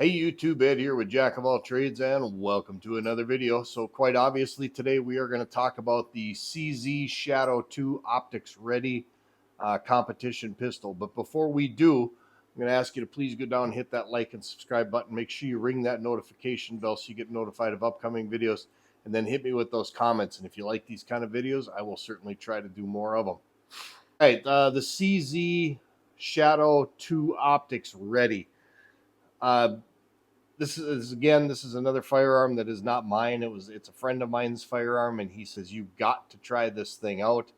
Hey YouTube, Ed here with Jack of All Trades and welcome to another video. So quite obviously today we are going to talk about the CZ Shadow 2 Optics Ready competition pistol. But before we do, I'm going to ask you to please go down and hit that like and subscribe button. Make sure you ring that notification bell so you get notified of upcoming videos, and then hit me with those comments. And if you like these kind of videos, I will certainly try to do more of them. All right, the CZ Shadow 2 Optics Ready. This is another firearm that is not mine. It's a friend of mine's firearm, and he says you've got to try this thing out.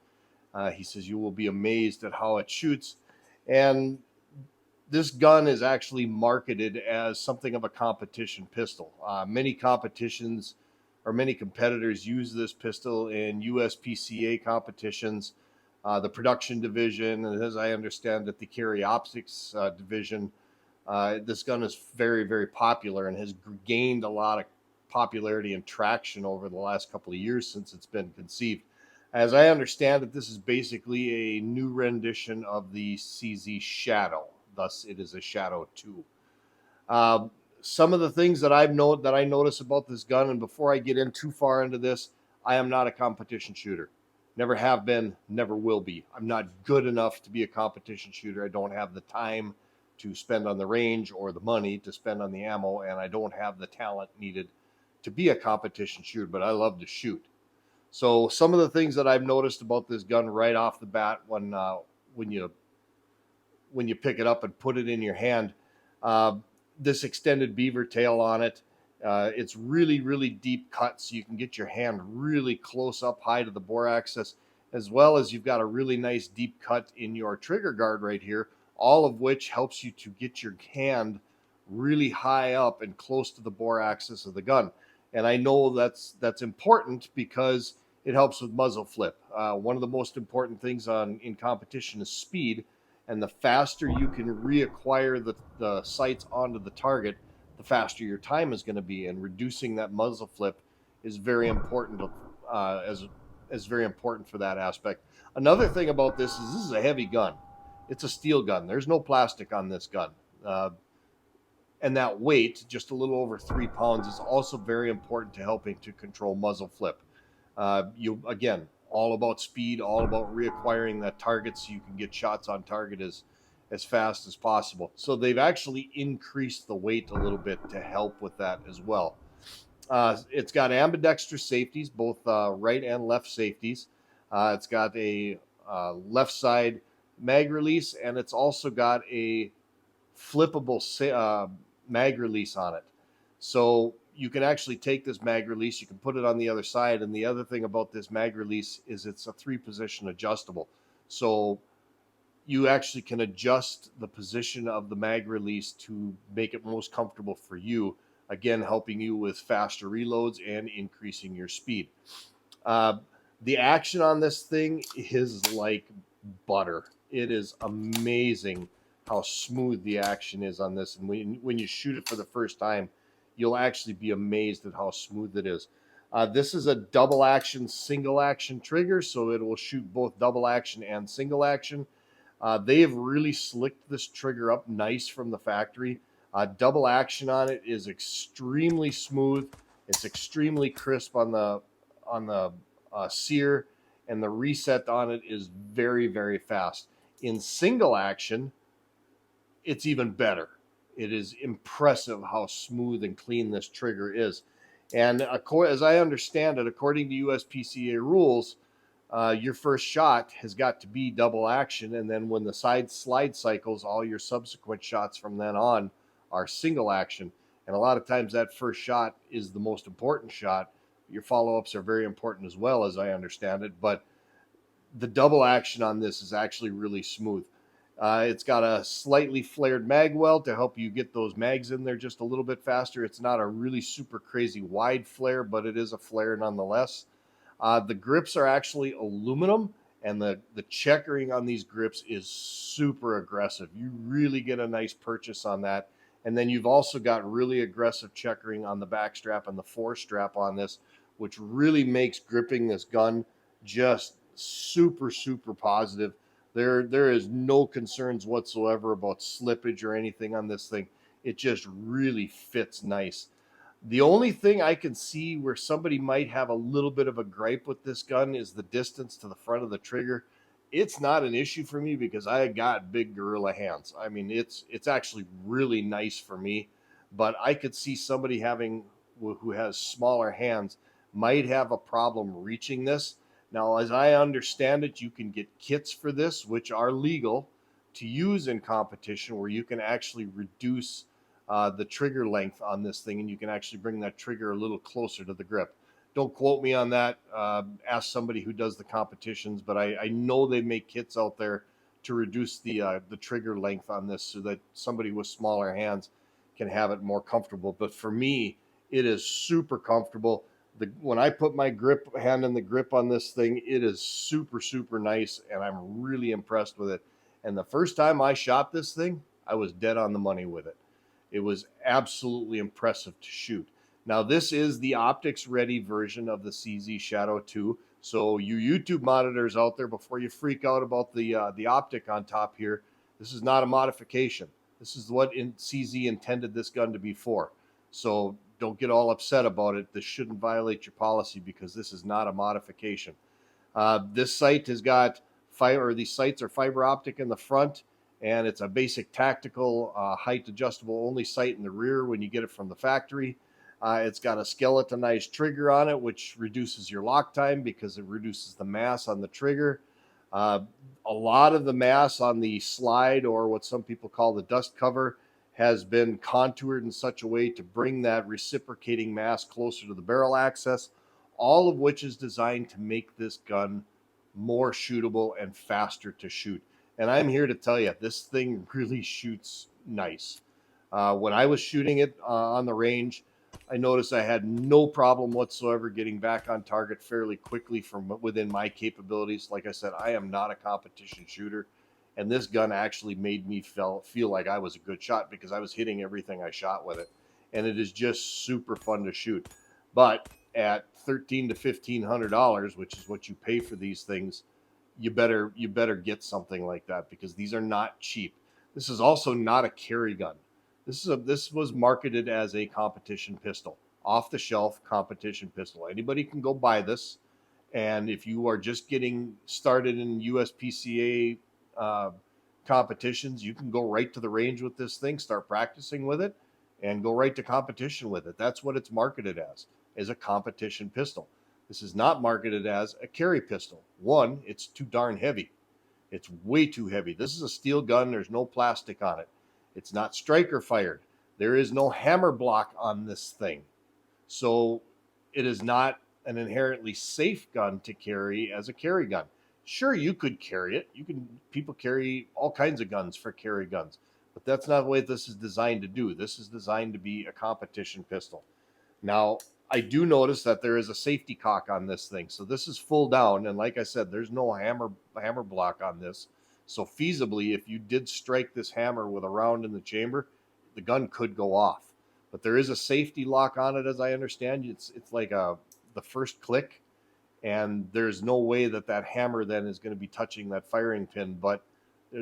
He says you will be amazed at how it shoots. And this gun is actually marketed as something of a competition pistol. Many competitions or many competitors use this pistol in USPCA competitions, the production division, and as I understand it, the carry optics division. This gun is very, very popular and has gained a lot of popularity and traction over the last couple of years since it's been conceived. As I understand it, this is basically a new rendition of the CZ Shadow. Thus, it is a Shadow 2. Some of the things that I notice about this gun, and before I get in too far into this, I am not a competition shooter. Never have been, never will be. I'm not good enough to be a competition shooter. I don't have the time to spend on the range or the money to spend on the ammo, and I don't have the talent needed to be a competition shooter, but I love to shoot. So some of the things that I've noticed about this gun right off the bat when you pick it up and put it in your hand, this extended beaver tail on it, it's really, really deep cut, so you can get your hand really close up high to the bore axis, as well as you've got a really nice deep cut in your trigger guard right here, all of which helps you to get your hand really high up and close to the bore axis of the gun. And I know that's important because it helps with muzzle flip. One of the most important things in competition is speed, and the faster you can reacquire the sights onto the target, the faster your time is going to be. And reducing that muzzle flip is very important as very important for that aspect. Another thing about this is a heavy gun. It's a steel gun. There's no plastic on this gun. And that weight, just a little over 3 pounds, is also very important to helping to control muzzle flip. Again, all about speed, all about reacquiring that target so you can get shots on target as fast as possible. So they've actually increased the weight a little bit to help with that as well. It's got ambidextrous safeties, both right and left safeties. It's got a left side mag release, and it's also got a flippable mag release on it. So you can actually take this mag release, you can put it on the other side, and the other thing about this mag release is it's a 3-position adjustable. So you actually can adjust the position of the mag release to make it most comfortable for you, again helping you with faster reloads and increasing your speed. The action on this thing is like butter. It is amazing how smooth the action is on this, and when you shoot it for the first time, you'll actually be amazed at how smooth it is. This is a double action, single action trigger, so it will shoot both double action and single action. They have really slicked this trigger up nice from the factory. Double action on it is extremely smooth. It's extremely crisp on the sear, and the reset on it is very, very fast. In single action, it's even better. It is impressive how smooth and clean this trigger is. And as I understand it, according to USPCA rules, your first shot has got to be double action, and then when the side slide cycles, all your subsequent shots from then on are single action. And a lot of times that first shot is the most important shot. Your follow-ups are very important as well, as I understand it, but the double action on this is actually really smooth. It's got a slightly flared mag well to help you get those mags in there just a little bit faster. It's not a really super crazy wide flare, but it is a flare nonetheless. The grips are actually aluminum, and the checkering on these grips is super aggressive. You really get a nice purchase on that. And then you've also got really aggressive checkering on the back strap and the forestrap on this, which really makes gripping this gun just super, super positive. There is no concerns whatsoever about slippage or anything on this thing. It just really fits nice. The only thing I can see where somebody might have a little bit of a gripe with this gun is the distance to the front of the trigger. It's not an issue for me because I got big gorilla hands. I mean, it's actually really nice for me, but I could see somebody having who has smaller hands might have a problem reaching this. Now, as I understand it, you can get kits for this, which are legal to use in competition, where you can actually reduce the trigger length on this thing, and you can actually bring that trigger a little closer to the grip. Don't quote me on that. Ask somebody who does the competitions, but I know they make kits out there to reduce the trigger length on this, so that somebody with smaller hands can have it more comfortable. But for me, it is super comfortable. When I put my hand in the grip on this thing, it is super nice, and I'm really impressed with it. And the first time I shot this thing, I was dead on the money with it. It was absolutely impressive to shoot. Now, this is the optics ready version of the CZ Shadow 2. So you YouTube monitors out there, before you freak out about the optic on top here, this is not a modification. This is what CZ intended this gun to be for. So don't get all upset about it. This shouldn't violate your policy, because this is not a modification. This sight has got these sights are fiber optic in the front, and it's a basic tactical height adjustable only sight in the rear when you get it from the factory. It's got a skeletonized trigger on it, which reduces your lock time because it reduces the mass on the trigger. A lot of the mass on the slide, or what some people call the dust cover, has been contoured in such a way to bring that reciprocating mass closer to the barrel access, all of which is designed to make this gun more shootable and faster to shoot. And I'm here to tell you, this thing really shoots nice. When I was shooting it on the range, I noticed I had no problem whatsoever getting back on target fairly quickly from within my capabilities. Like I said, I am not a competition shooter, and this gun actually made me feel like I was a good shot, because I was hitting everything I shot with it. And it is just super fun to shoot. But at $1,300 to $1,500, which is what you pay for these things, you better get something like that, because these are not cheap. This is also not a carry gun. This was marketed as a competition pistol, off the shelf competition pistol. Anybody can go buy this, and if you are just getting started in USPCA competitions, you can go right to the range with this thing, start practicing with it, and go right to competition with it. That's what it's marketed as a competition pistol. This is not marketed as a carry pistol. One, it's too darn heavy. It's way too heavy. This is a steel gun. There's no plastic on it. It's not striker fired. There is no hammer block on this thing. So it is not an inherently safe gun to carry as a carry gun. Sure, you could carry it. People carry all kinds of guns for carry guns, but that's not the way this is designed to do. This is designed to be a competition pistol. Now, I do notice that there is a safety cock on this thing. So this is full down, and like I said, there's no hammer block on this. So feasibly, if you did strike this hammer with a round in the chamber, the gun could go off. But there is a safety lock on it, as I understand. It's like the first click, and there's no way that hammer then is going to be touching that firing pin. But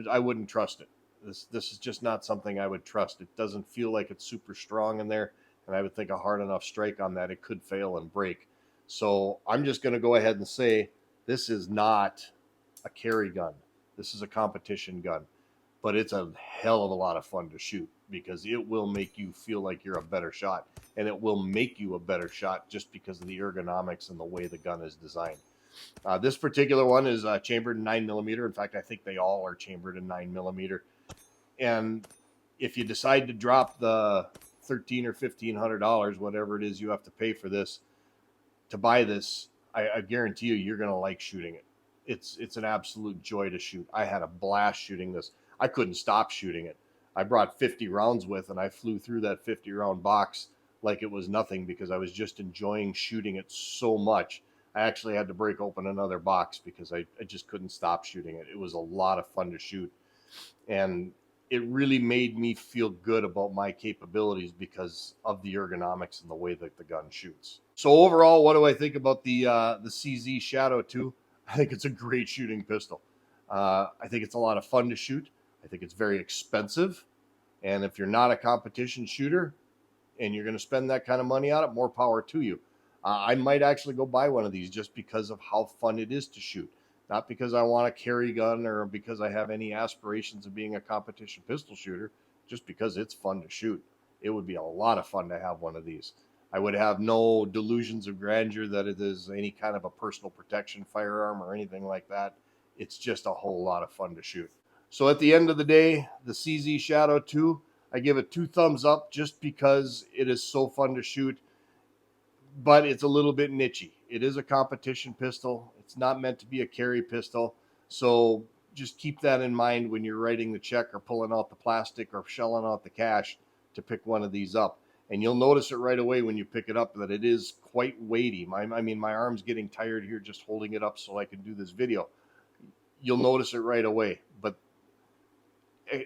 I wouldn't trust it. This is just not something I would trust. It doesn't feel like it's super strong in there, and I would think a hard enough strike on that, it could fail and break. So I'm just going to go ahead and say this is not a carry gun. This is a competition gun, but it's a hell of a lot of fun to shoot, because it will make you feel like you're a better shot, and it will make you a better shot just because of the ergonomics and the way the gun is designed. This particular one is chambered in 9mm. In fact, I think they all are chambered in 9mm. And if you decide to drop the $1,300 or $1,500, whatever it is you have to pay for this, to buy this, I guarantee you're going to like shooting it. It's an absolute joy to shoot. I had a blast shooting this. I couldn't stop shooting it. I brought 50 rounds with, and I flew through that 50 round box like it was nothing, because I was just enjoying shooting it so much. I actually had to break open another box because I just couldn't stop shooting it. It was a lot of fun to shoot, and it really made me feel good about my capabilities because of the ergonomics and the way that the gun shoots. So overall, what do I think about the CZ Shadow 2? I think it's a great shooting pistol. I think it's a lot of fun to shoot. I think it's very expensive. And if you're not a competition shooter and you're going to spend that kind of money on it, more power to you. I might actually go buy one of these just because of how fun it is to shoot. Not because I want a carry gun or because I have any aspirations of being a competition pistol shooter, just because it's fun to shoot. It would be a lot of fun to have one of these. I would have no delusions of grandeur that it is any kind of a personal protection firearm or anything like that. It's just a whole lot of fun to shoot. So at the end of the day, the CZ Shadow 2, I give it 2 thumbs up just because it is so fun to shoot, but it's a little bit nichey. It is a competition pistol. It's not meant to be a carry pistol. So just keep that in mind when you're writing the check or pulling out the plastic or shelling out the cash to pick one of these up. And you'll notice it right away when you pick it up that it is quite weighty. My arm's getting tired here just holding it up so I can do this video. You'll notice it right away.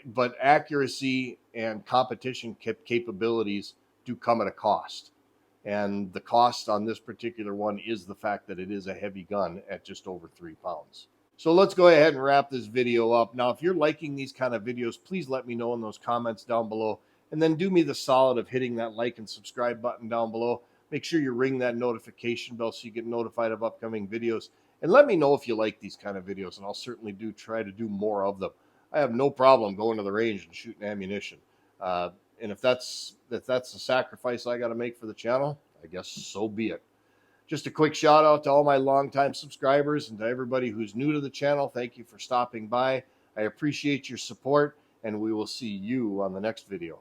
But accuracy and competition capabilities do come at a cost. And the cost on this particular one is the fact that it is a heavy gun at just over 3 pounds. So let's go ahead and wrap this video up. Now, if you're liking these kind of videos, please let me know in those comments down below. And then do me the solid of hitting that like and subscribe button down below. Make sure you ring that notification bell so you get notified of upcoming videos. And let me know if you like these kind of videos, and I'll certainly try to do more of them. I have no problem going to the range and shooting ammunition. And if that's the sacrifice I got to make for the channel, I guess so be it. Just a quick shout out to all my longtime subscribers and to everybody who's new to the channel. Thank you for stopping by. I appreciate your support, and we will see you on the next video.